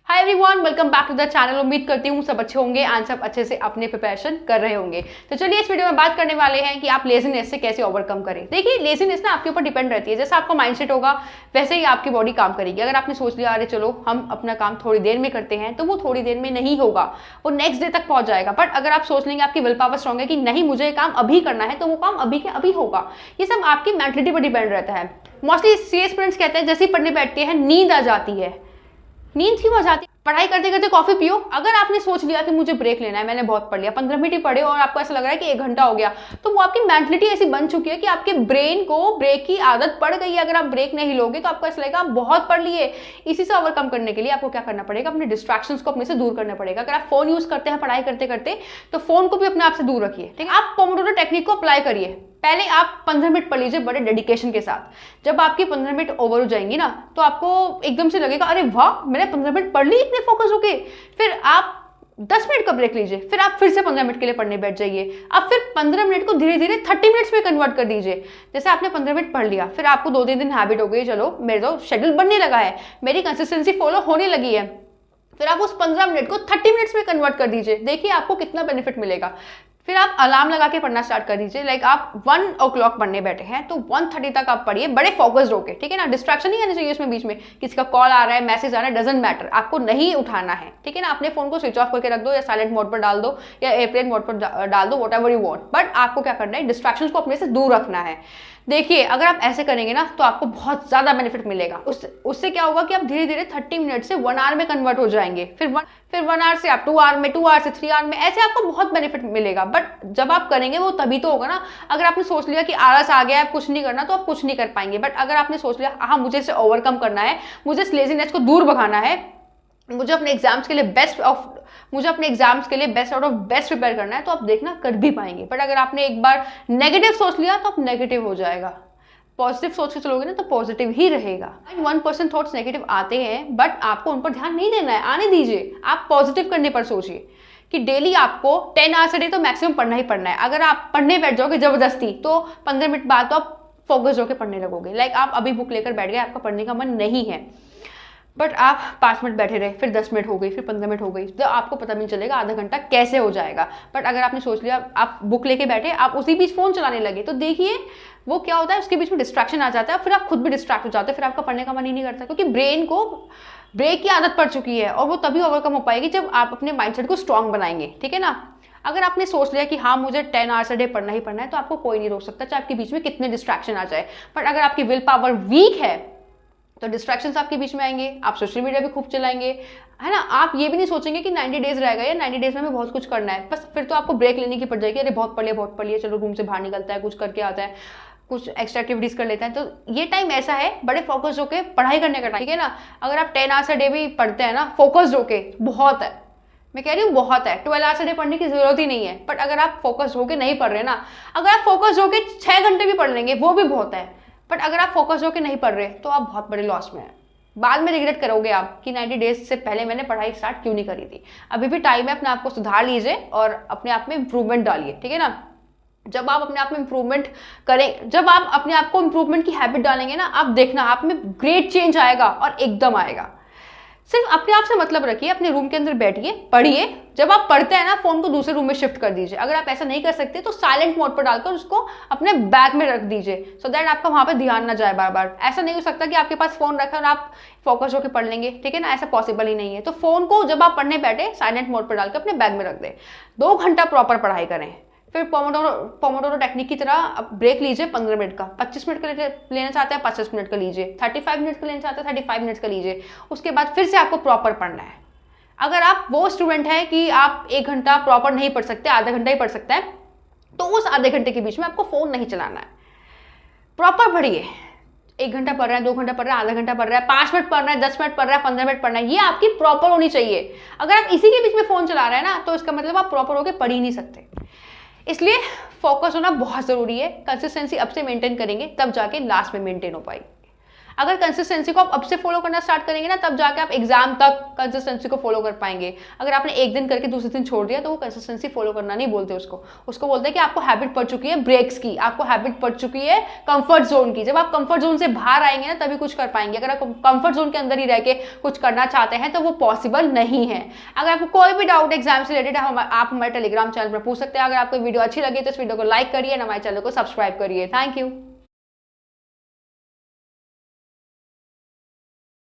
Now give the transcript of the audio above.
Hi everyone, welcome back to the channel. उम्मीद करती हूँ सब अच्छे होंगे एंड सब अच्छे से अपने प्रिपरेशन कर रहे होंगे। तो चलिए इस वीडियो में बात करने वाले हैं कि आप लेजीनेस से कैसे ओवरकम करें। देखिए, लेजीनेस ना आपके ऊपर डिपेंड रहती है। जैसा आपका माइंडसेट होगा वैसे ही आपकी बॉडी काम करेगी। अगर आपने सोच लिया अरे चलो हम अपना काम थोड़ी देर में करते हैं, तो वो थोड़ी देर में नहीं होगा, वो नेक्स्ट डे तक पहुंच जाएगा। बट अगर आप सोच लेंगे, आपकी विल पावर स्ट्रॉन्ग है कि नहीं मुझे काम अभी करना है, तो वो काम अभी के अभी होगा। ये सब आपकी मेंटलिटी पर डिपेंड रहता है। मोस्टली सीए स्टूडेंट्स कहते हैं जैसे ही पढ़ने बैठते हैं नींद आ जाती है। नींद क्यों आ जाती है? पढ़ाई करते करते कॉफी पियो। अगर आपने सोच लिया कि मुझे ब्रेक लेना है, मैंने बहुत पढ़ लिया, 15 मिनट ही पढ़े और आपको ऐसा लग रहा है कि 1 घंटा हो गया, तो वो आपकी मेंटलिटी ऐसी बन चुकी है कि आपके ब्रेन को ब्रेक की आदत पड़ गई है। अगर आप ब्रेक नहीं लोगे तो आपको ऐसा लगेगा आप बहुत पढ़ लिए। इसी से ओवरकम करने के लिए आपको क्या करना पड़ेगा, अपने डिस्ट्रैक्शंस को अपने से दूर करना पड़ेगा। अगर आप फोन यूज करते हैं पढ़ाई करते करते, तो फोन को भी अपने आप से दूर रखिए। ठीक है, आप पोमोडोरो टेक्निक को अप्लाई करिए। पहले आप 15 मिनट पढ़ लीजिए बड़े डेडिकेशन के साथ। जब आपकी 15 मिनट ओवर हो जाएंगी ना, तो आपको एकदम से लगेगा अरे वाह मैंने 15 मिनट पढ़ ली इतने फोकस होके। फिर आप 10 मिनट का ब्रेक लीजिए, फिर आप फिर से 15 मिनट के लिए पढ़ने बैठ जाइए। अब फिर 15 मिनट को धीरे धीरे 30 मिनट्स में कन्वर्ट कर दीजिए। जैसे आपने 15 मिनट पढ़ लिया, फिर आपको 2-3 दिन हैबिट हो गई, चलो मेरे तो शेड्यूल बनने लगा है, मेरी कंसिस्टेंसी फॉलो होने लगी है, फिर आप उस 15 मिनट को 30 मिनट्स में कन्वर्ट कर दीजिए। देखिए आपको कितना बेनिफिट मिलेगा। फिर आप अलार्म लगा के पढ़ना स्टार्ट कर दीजिए। लाइक आप 1 o'clock पढ़ने बैठे हैं तो 1:30 तक आप पढ़िए, बड़े फोकस्ड होके। ठीक है ना, डिस्ट्रैक्शन नहीं आनी चाहिए उसमें। बीच में किसी का कॉल आ रहा है, मैसेज आ रहा है, डजंट मैटर, आपको नहीं उठाना है। ठीक है ना, अपने फोन को स्विच ऑफ करके रख दो या साइलेंट मोड पर डाल दो या एयरप्लेन मोड पर डाल दो, what ever you want. But आपको क्या करना है, डिस्ट्रैक्शन को अपने से दूर रखना है। देखिए अगर आप ऐसे करेंगे ना तो आपको बहुत ज्यादा बेनिफिट मिलेगा। उससे क्या होगा कि आप धीरे धीरे 30 मिनट से 1 आवर में कन्वर्ट हो जाएंगे। फिर 1 आवर से आप 2 आवर में, 2 आवर से 3 आवर में, ऐसे आपको बहुत बेनिफिट मिलेगा। बट जब आप करेंगे वो तभी तो होगा ना। अगर आपने सोच लिया कि आलस आ गया है कुछ नहीं करना, तो आप कुछ नहीं कर पाएंगे। बट अगर आपने सोच लिया हाँ मुझे इसे ओवरकम करना है, मुझे इस लेजीनेस को दूर भगाना है, मुझे अपने एग्जाम्स के लिए best out of best prepare करना है, तो आप देखना कर भी पाएंगे। बट अगर आपने एक बार नेगेटिव सोच लिया तो आप नेगेटिव हो जाएगा। पॉजिटिव सोच के चलोगे ना तो पॉजिटिव ही रहेगा। 1% थॉट्स नेगेटिव आते हैं, बट आपको उन पर ध्यान नहीं देना है, आने दीजिए। आप पॉजिटिव करने पर सोचिए कि डेली आपको 10 आवर्स अ डे तो मैक्सिमम पढ़ना ही पढ़ना है। अगर आप पढ़ने बैठ जाओगे जबरदस्ती, तो 15 मिनट बाद तो आप फोकस होकर पढ़ने लगोगे। लाइक आप अभी बुक लेकर बैठ गए, आपका पढ़ने का मन नहीं है, बट आप 5 मिनट बैठे रहे, फिर 10 मिनट हो गई, फिर 15 मिनट हो गई, तो आपको पता नहीं चलेगा आधा घंटा कैसे हो जाएगा। बट अगर आपने सोच लिया, आप बुक लेके बैठे, आप उसी बीच फोन चलाने लगे, तो देखिए वो क्या होता है, उसके बीच में डिस्ट्रैक्शन आ जाता है, फिर आप खुद भी डिस्ट्रैक्ट हो जाते हैं, फिर आपका पढ़ने का मन ही नहीं करता, क्योंकि ब्रेन को ब्रेक की आदत पड़ चुकी है। और वो तभी ओवरकम हो पाएगी जब आप अपने माइंडसेट को स्ट्रांग बनाएंगे। ठीक है ना, अगर आपने सोच लिया कि हाँ मुझे 10 आवर्स अ डे पढ़ना ही पढ़ना है, तो आपको कोई नहीं रोक सकता, चाहे आपके बीच में कितने डिस्ट्रैक्शन आ जाए। बट अगर आपकी विल पावर वीक है तो डिस्ट्रैक्शंस आपके बीच में आएंगे, आप सोशल मीडिया भी खूब चलाएंगे, है ना। आप ये भी नहीं सोचेंगे कि 90 डेज रहेगा या 90 डेज में हमें बहुत कुछ करना है, बस फिर तो आपको ब्रेक लेने की पड़ जाएगी। अरे बहुत पढ़ लिया, चलो रूम से बाहर निकलता है, कुछ करके आता है, कुछ एक्स्ट्रा एक्टिविटीज कर लेता है। तो ये टाइम ऐसा है बड़े फोकस होके पढ़ाई करने का टाइम। ठीक है ना, अगर आप 10 आवर्स अ डे भी पढ़ते हैं ना फोकस्ड होके, बहुत है, मैं कह रही हूँ बहुत है। 12 आवर्स अ डे पढ़ने की जरूरत ही नहीं है। बट अगर आप फोकस होके नहीं पढ़ रहे ना, अगर आप फोकस होके 6 घंटे भी पढ़ लेंगे वो भी बहुत है। बट अगर आप फोकस होके नहीं पढ़ रहे तो आप बहुत बड़े लॉस में हैं। बाद में रिग्रेट करोगे आप कि 90 डेज से पहले मैंने पढ़ाई स्टार्ट क्यों नहीं करी थी। अभी भी टाइम है, अपने आप को सुधार लीजिए और अपने आप में इंप्रूवमेंट डालिए। ठीक है ना, जब आप अपने आप में इंप्रूवमेंट करें, जब आप अपने आप को इंप्रूवमेंट की हैबिट डालेंगे ना, आप देखना आप में ग्रेट चेंज आएगा और एकदम आएगा। सिर्फ अपने आप से मतलब रखिए, अपने रूम के अंदर बैठिए, पढ़िए। जब आप पढ़ते हैं ना, फोन को दूसरे रूम में शिफ्ट कर दीजिए। अगर आप ऐसा नहीं कर सकते तो साइलेंट मोड पर डालकर उसको अपने बैग में रख दीजिए, सो दैट आपका वहां पे ध्यान ना जाए बार बार। ऐसा नहीं हो सकता कि आपके पास फोन रखा और आप फोकस होकर पढ़ लेंगे। ठीक है ना, ऐसा पॉसिबल ही नहीं है। तो फोन को जब आप पढ़ने बैठे साइलेंट मोड पर डालकर अपने बैग में रख दें। 2 घंटा प्रॉपर पढ़ाई करें। फिर पोमोडोरो टेक्निक की तरह ब्रेक लीजिए 15 मिनट का। 25 मिनट का लेना चाहते हैं 25 मिनट का लीजिए, 35 मिनट का लेना चाहते हैं 35 मिनट का लीजिए। उसके बाद फिर से आपको प्रॉपर पढ़ना है। अगर आप वो स्टूडेंट हैं कि आप 1 घंटा प्रॉपर नहीं पढ़ सकते, आधा घंटा ही पढ़ सकते हैं, तो उस आधे घंटे के बीच में आपको फोन नहीं चलाना है। प्रॉपर पढ़िए। 1 घंटा पढ़ रहा है, 2 घंटा पढ़ रहा है, आधा घंटा पढ़ रहा है, 5 मिनट पढ़ रहा है, 10 मिनट पढ़ रहा है, 15 मिनट पढ़ना है, ये आपकी प्रॉपर होनी चाहिए। अगर आप इसी के बीच में फोन चला रहे हैं ना, तो इसका मतलब आप प्रॉपर होकर पढ़ ही नहीं सकते। इसलिए फोकस होना बहुत जरूरी है। कंसिस्टेंसी अब से मेंटेन करेंगे तब जाके लास्ट में मेंटेन हो पाएगी। अगर कंसिस्टेंसी को आप अब से फॉलो करना स्टार्ट करेंगे ना, तब जाके आप एग्जाम तक कंसिस्टेंसी को फॉलो कर पाएंगे। अगर आपने एक दिन करके दूसरे दिन छोड़ दिया तो वो कंसिस्टेंसी फॉलो करना नहीं बोलते उसको बोलते हैं कि आपको हैबिट पड़ चुकी है ब्रेक्स की, आपको हैबिट पड़ चुकी है कंफर्ट जोन की। जब आप कंफर्ट जोन से बाहर आएंगे ना तभी कुछ कर पाएंगे। अगर आप कंफर्ट जोन के अंदर ही रह के कुछ करना चाहते हैं तो वो पॉसिबल नहीं है। अगर आपको कोई भी डाउट एग्जाम से रिलेटेड है आप हमारे टेलीग्राम चैनल पर पूछ सकते हैं। अगर आपको वीडियो अच्छी लगी तो इस वीडियो को लाइक करिए, हमारे चैनल को सब्सक्राइब करिए। Thank you.